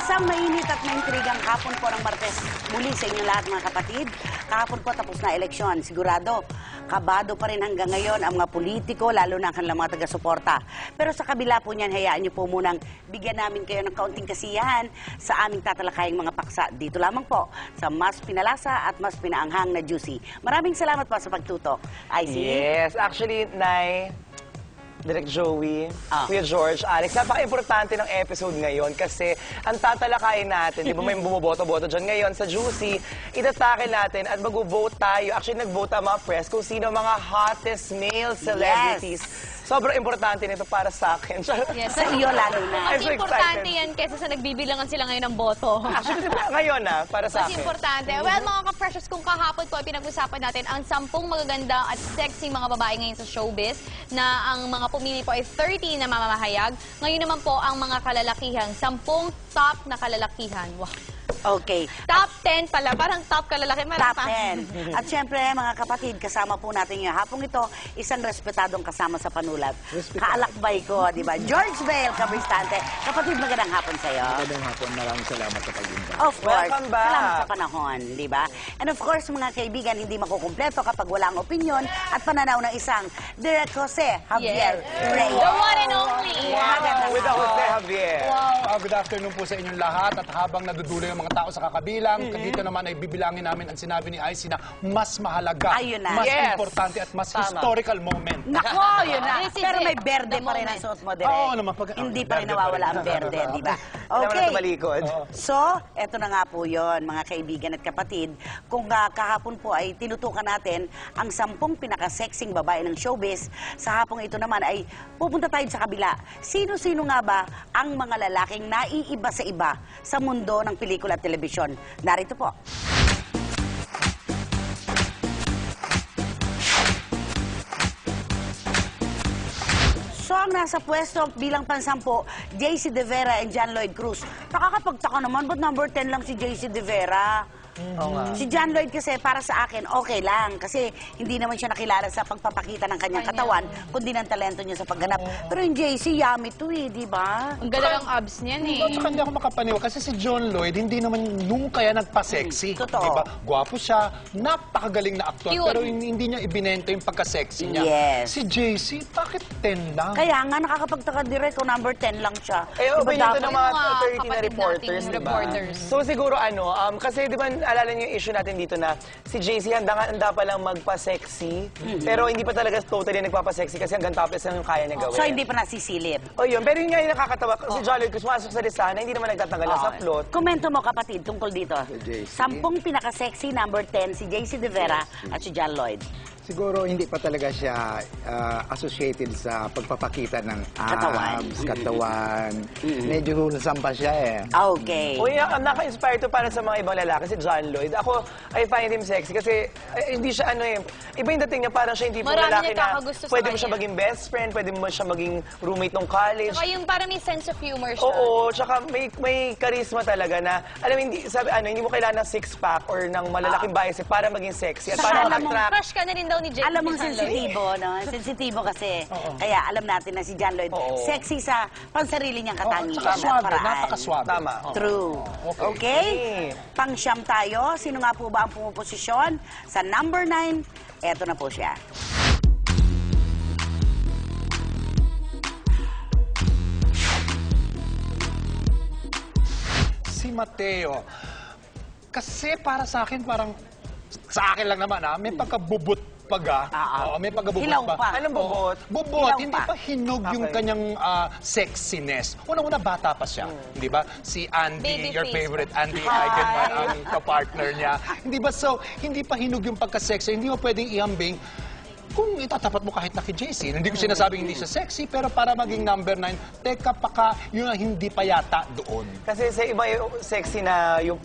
Isang mainit at maintrigang hapon po ng Martes muli sa inyong lahat mga kapatid. Kahapon po tapos na eleksyon. Sigurado, kabado pa rin hanggang ngayon ang mga politiko, lalo na ang kanilang mga taga-suporta. Pero sa kabila po niyan, hayaan niyo po munang bigyan namin kayo ng kaunting kasiyahan sa aming tatalakayang mga paksa. Dito lamang po sa mas pinalasa at mas pinaanghang na juicy. Maraming salamat po sa pagtutok. IC? Yes, actually, Nay, Direk Joey, Kuya George, Alex, napaka-importante ng episode ngayon kasi ang tatalakayin natin, di ba may bumoboto-boto dyan ngayon sa Juicy, itatake natin at mag-vote tayo. Actually, nag-vote ang mga press kung sino mga hottest male celebrities. Yes. Sobrang importante nito para sa akin. Yes, sa iyo lalo na. Mas importante yan kaysa sa nagbibilangan sila ngayon ng boto. Actually, ngayon na, para sa akin. Mas importante. Well, mga ka-precious, kung kahapon po ay pinag-usapan natin ang 10 magaganda at sexy mga babae ngayon sa showbiz na ang mga pumili po ay 30 na mamamahayag. Ngayon naman po ang mga kalalakihan, 10 top na kalalakihan. Wow. Okay. Top 10 pala. Parang top kalalaki. Top 10. At syempre, mga kapatid, kasama po natin yung hapong ito, isang respetadong kasama sa panulat. Kaalakbay ko, di ba? George Bale, Kabristante. Kapatid, magandang hapon sa'yo. Magandang hapon. Maraming salamat sa pag-invite. Of course. Welcome back. Salamat sa panahon, di ba? And of course, mga kaibigan, hindi makukumpleto kapag walang opinyon at pananaw ng isang Direk Jose Javier Reyes. The one and only. Magandang With the hapon. Jose Javier. Good afternoon po sa inyong lahat at habang nadudulo yung mga tao sa kakabilang, dito naman ay bibilangin namin ang sinabi ni IC na mas mahalaga, Ayun na. mas Yes. importante at mas Tama. historical moment. Nako, yun na. This is Pero may it. berde The pa rin ang moment. suot mo, Direk. Oo naman. Hindi pa rin Berde nawawala pa ang rin. berde, di ba? Alam mo na Okay. tumalikod. So, eto na nga po yun, mga kaibigan at kapatid. Kung kahapon po ay tinutukan natin ang 10 pinaka-sexing babae ng showbiz, sa hapong ito naman ay pupunta tayo sa kabila. Sino-sino nga ba ang mga lalaking naiiba sa iba sa mundo ng pelikula at telebisyon? Narito po. So, ang nasa pwesto bilang pansampo, JC De Vera and John Lloyd Cruz. Nakakapagtaka naman, ba't number 10 lang si JC De Vera? Si John Lloyd kasi para sa akin okay lang kasi hindi naman siya nakilala sa pagpapakita ng kanyang katawan kundi ng talento niya sa pagganap. Pero yung JC, yummy to eh, di ba? Ang ganda ng abs niyan eh. At saka hindi ako makapaniwa kasi si John Lloyd hindi naman nung kaya nagpa-sexy. Totoo. Diba? Gwapo siya, napakagaling na aktor, Cute. pero hindi niya ibinenta yung pagka-sexy niya. Yes. Si JC, bakit 10 lang? Kaya nga nakakapagtaka direct kung number 10 lang siya. Eh, Diba opinion to dapat- ng mga Yung mga 30 na kapatid reporters, nating diba? reporters. So siguro kasi di ba alala niyo yung issue natin dito na si JC handa pa lang magpa-sexy, pero hindi pa talaga totally nagpapa-sexy kasi hanggang topless lang yung kaya niya gawin. So, hindi pa nasisilip. O yun, pero yun nga yung nakakatawa. Si Jolly Cruz masok sa listahan, hindi naman nagtatanggal lang sa plot. Komento mo kapatid tungkol dito. JC. 10 pinaka-sexy, number 10, si JC De Vera at si John Lloyd. Siguro hindi pa talaga siya associated sa pagpapakita ng Katawan. katawan. Medyo hulsam pa siya eh. Okay. O yun, naka-inspire to para sa mga ibang lalaki, si John Lloyd. Ako, I find him sexy kasi hindi siya iba yung dating niya, parang siya yung tipong Marami lalaki na nagkakagusto sa pwede mo siya kanya. maging best friend, pwede mo siya maging roommate nung college. Saka yung parang may sense of humor siya. Oo, tsaka may charisma talaga na, alam mo, hindi mo kailangan ng six-pack or ng malalaking bicep para maging sexy at Saka para alam mo, mag-attract. Crush ka na rin daw ni Jake. Alam mong John Lloyd. sensitibo, no? Sensitibo kasi. Kaya alam natin na si John Lloyd, Oo. sexy sa pansarili niyang katangian. Tsaka at swabe, paraan. napakaswabe. Tama. True. Okay. Okay? Pang-siyam tayo. Sino nga po ba ang pumuposisyon? Sa number 9, eto na po siya. Si Mateo. Kasi para sa akin, sa akin lang naman may pagkabubot paga. Oo, may pagkabubot Hilaw pa. pa. Anong bubot? Bubot, Hilaw hindi pa. pa hinog yung Okay. kanyang sexiness. Unang-una, bata pa siya. Di ba? Si Andy, Baby your face. favorite Andy Eigenman, ang kapartner niya. Hindi ba? So, hindi pa hinog yung pagka-sexy. Hindi mo pwedeng ihambing kung itatapat mo kahit na kay JC. Hindi ko sinasabing hindi siya sexy, pero para maging number 9, teka pa ka, yun ang hindi pa yata doon. Kasi sa iba yung sexy na yung